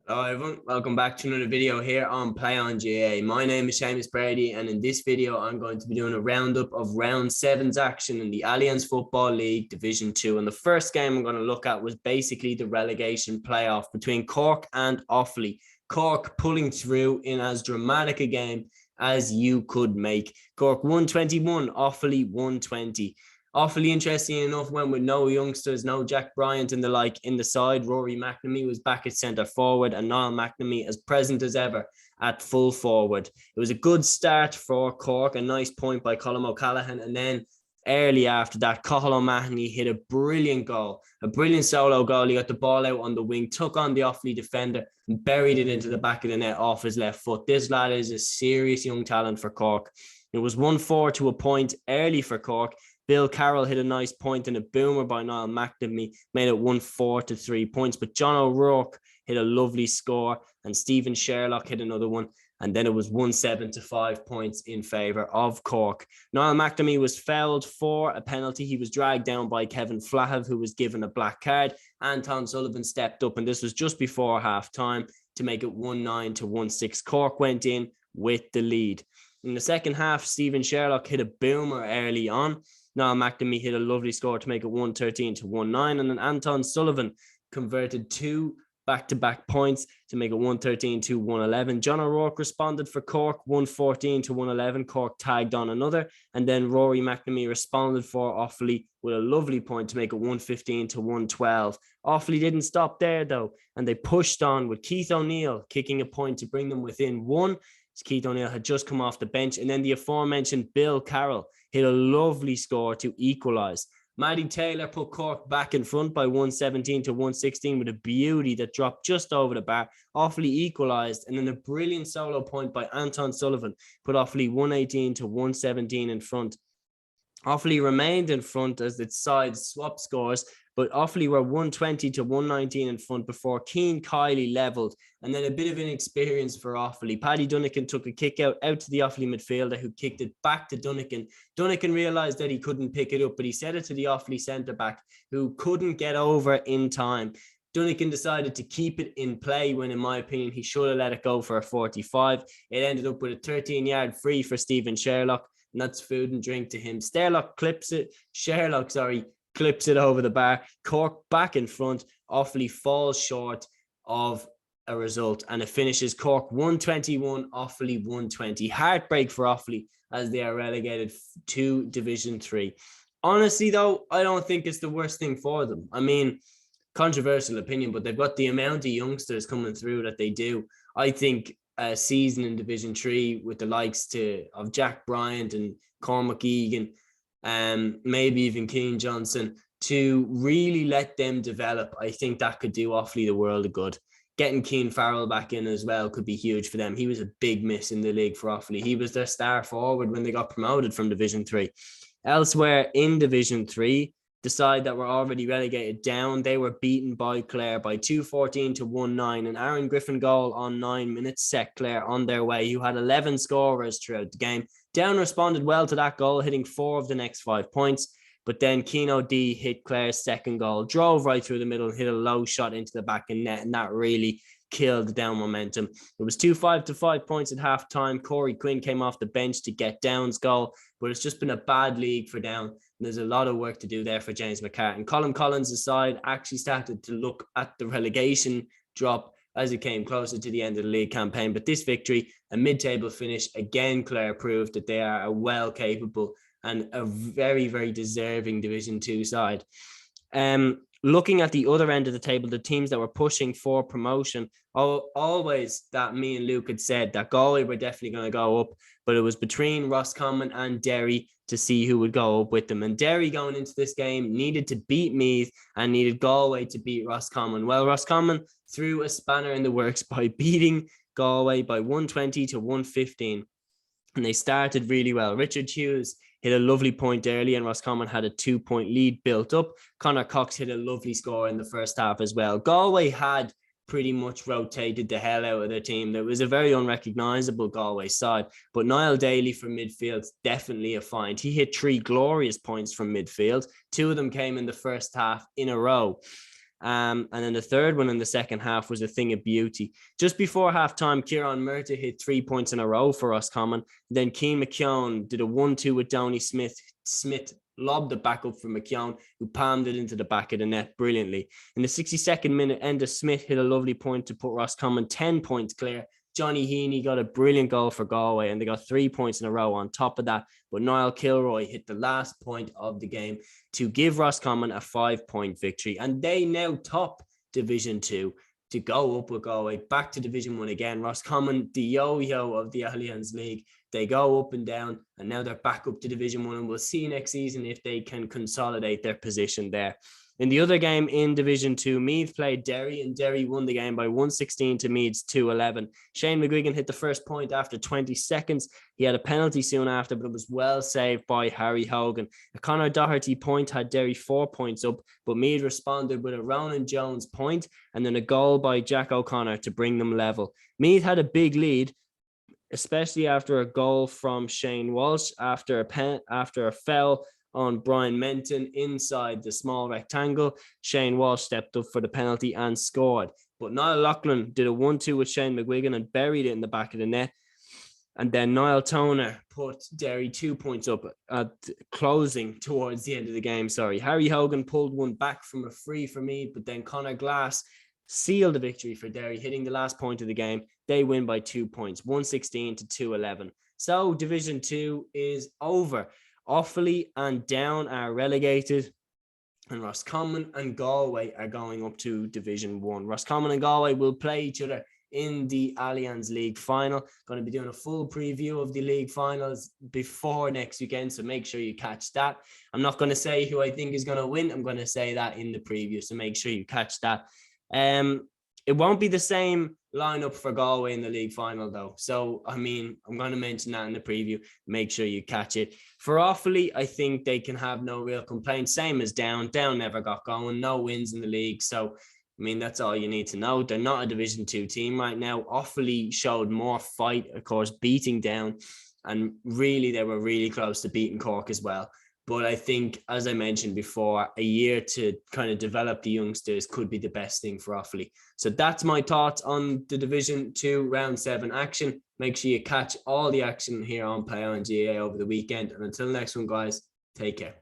Hello everyone, welcome back to another video here on Play on GAA. My name is Seamus Brady, and in this video I'm going to be doing a roundup of round 7's action in the Allianz Football League Division 2. And the first game I'm going to look at was basically the relegation playoff between Cork and Offaly. Cork pulling through in as dramatic a game as you could make. Cork 121, Offaly 120. Offaly, interesting enough, went with no youngsters, no Jack Bryant and the like in the side. Rory McNamee was back at centre forward, and Niall McNamee as present as ever at full forward. It was a good start for Cork, a nice point by Colm O'Callaghan, and then early after that, Cathal O'Mahony hit a brilliant goal, a brilliant solo goal. He got the ball out on the wing, took on the Offaly defender and buried it into the back of the net off his left foot. This lad is a serious young talent for Cork. It was 1-4 to a point early for Cork. Bill Carroll hit a nice point and a boomer by Niall McNamee, made it 1-4 to 3 points. But John O'Rourke hit a lovely score and Stephen Sherlock hit another one. And then it was 1-7 to 5 points in favour of Cork. Niall McNamee was fouled for a penalty. He was dragged down by Kevin Flahav, who was given a black card. Anton Sullivan stepped up, and this was just before half-time to make it 1-9 to 1-6. Cork went in with the lead. In the second half, Stephen Sherlock hit a boomer early on. Niall McNamee hit a lovely score to make it 1-13 to 1-9, and then Anton Sullivan converted two back-to-back points to make it 1-13 to 1-11. John O'Rourke responded for Cork, 1-14 to 1-11. Cork tagged on another, and then Rory McNamee responded for Offaly with a lovely point to make it 1-15 to 1-12. Offaly didn't stop there though, and they pushed on with Keith O'Neill kicking a point to bring them within one. Keith O'Neill had just come off the bench, and then the aforementioned Bill Carroll hit a lovely score to equalise. Matty Taylor put Cork back in front by 1-17 to 1-16 with a beauty that dropped just over the bar. Offaly equalised, and then a brilliant solo point by Anton Sullivan put Offaly 1-18 to 1-17 in front. Offaly remained in front as its sides swapped scores, but Offaly were 120 to 119 in front before Cian Kiley levelled, and then a bit of inexperience for Offaly. Paddy Dunnican took a kick out to the Offaly midfielder, who kicked it back to Dunnican. Dunnican realised that he couldn't pick it up, but he said it to the Offaly centre-back, who couldn't get over in time. Dunnican decided to keep it in play when, in my opinion, he should have let it go for a 45. It ended up with a 13-yard free for Stephen Sherlock, and that's food and drink to him. Sherlock clips it over the bar. Cork back in front. Offaly falls short of a result, and it finishes Cork 121, Offaly 120. Heartbreak for Offaly as they are relegated to Division 3. Honestly, though, I don't think it's the worst thing for them. I mean, controversial opinion, but they've got the amount of youngsters coming through that they do. I think a season in Division 3 with the likes of Jack Bryant and Cormac Egan, maybe even Keane Johnson, to really let them develop, I think that could do Offaly the world of good. Getting Keane Farrell back in as well could be huge for them. He was a big miss in the league for Offaly. He was their star forward when they got promoted from Division 3. Elsewhere in Division 3, the side that were already relegated down, they were beaten by Clare by 2-14 to 1-9. An Aaron Griffin goal on 9 minutes set Clare on their way, who had 11 scorers throughout the game. Down responded well to that goal, hitting 4 of the next 5 points. But then Keane D hit Clare's second goal, drove right through the middle and hit a low shot into the back of net, and that really killed the down momentum. It was 2-5 to 5 points at half-time. Corey Quinn came off the bench to get Down's goal, but it's just been a bad league for Down. There's a lot of work to do there for James McCartan. Colin Collins' side actually started to look at the relegation drop as it came closer to the end of the league campaign. But this victory, a mid-table finish, again, Clare proved that they are a well-capable and a very, very deserving Division 2 side. Looking at the other end of the table, the teams that were pushing for promotion, always that me and Luke had said that Galway were definitely going to go up, but it was between Roscommon and Derry to see who would go up with them. And Derry, going into this game, needed to beat Meath and needed Galway to beat Roscommon. Well, Roscommon threw a spanner in the works by beating Galway by 120 to 115. And they started really well. Richard Hughes hit a lovely point early, and Roscommon had a 2-point lead built up. Connor Cox hit a lovely score in the first half as well. Galway had pretty much rotated the hell out of their team. There was a very unrecognisable Galway side, but Niall Daly from midfield's definitely a find. He hit 3 glorious points from midfield. 2 of them came in the first half in a row. And then the third one in the second half was a thing of beauty. Just before halftime, Kieran Murtagh hit 3 points in a row for Roscommon. Then Keane McKeown did a 1-2 with Downey Smith. Smith lobbed it back up for McKeown, who palmed it into the back of the net brilliantly. In the 62nd minute, Enda Smith hit a lovely point to put Roscommon 10 points clear. Johnny Heaney got a brilliant goal for Galway, and they got 3 points in a row on top of that. But Niall Kilroy hit the last point of the game to give Roscommon a 5-point victory. And they now top Division 2 to go up with Galway back to Division 1 again. Roscommon, the yo-yo of the Allianz League. They go up and down, and now they're back up to Division 1. And we'll see next season if they can consolidate their position there. In the other game in Division 2, Meath played Derry, and Derry won the game by 116 to Meath's 211. Shane McGuigan hit the first point after 20 seconds. He had a penalty soon after, but it was well saved by Harry Hogan. A Conor Doherty point had Derry 4 points up, but Meath responded with a Ronan Jones point and then a goal by Jack O'Connor to bring them level. Meath had a big lead, especially after a goal from Shane Walsh after a foul on Brian Menton inside the small rectangle. Shane Walsh stepped up for the penalty and scored. But Niall Loughlin did a 1-2 with Shane McGuigan and buried it in the back of the net. And then Niall Toner put Derry 2 points up at closing towards the end of the game. Harry Hogan pulled one back from a free for me, but then Conor Glass sealed the victory for Derry, hitting the last point of the game. They win by 2 points, 116 to 211. So Division 2 is over. Offaly and Down are relegated, and Roscommon and Galway are going up to Division 1. Roscommon and Galway will play each other in the Allianz League final. Going to be doing a full preview of the league finals before next weekend, so make sure you catch that. I'm not going to say who I think is going to win. I'm going to say that in the preview, so make sure you catch that. It won't be the same lineup for Galway in the league final, though. So, I mean, I'm going to mention that in the preview. Make sure you catch it. For Offaly, I think they can have no real complaints. Same as Down. Down never got going. No wins in the league. So, I mean, that's all you need to know. They're not a Division 2 team right now. Offaly showed more fight, of course, beating Down. And really, they were really close to beating Cork as well. But I think, as I mentioned before, a year to kind of develop the youngsters could be the best thing for Offaly. So that's my thoughts on the Division 2 Round 7 action. Make sure you catch all the action here on Play on GAA over the weekend. And until next one, guys, take care.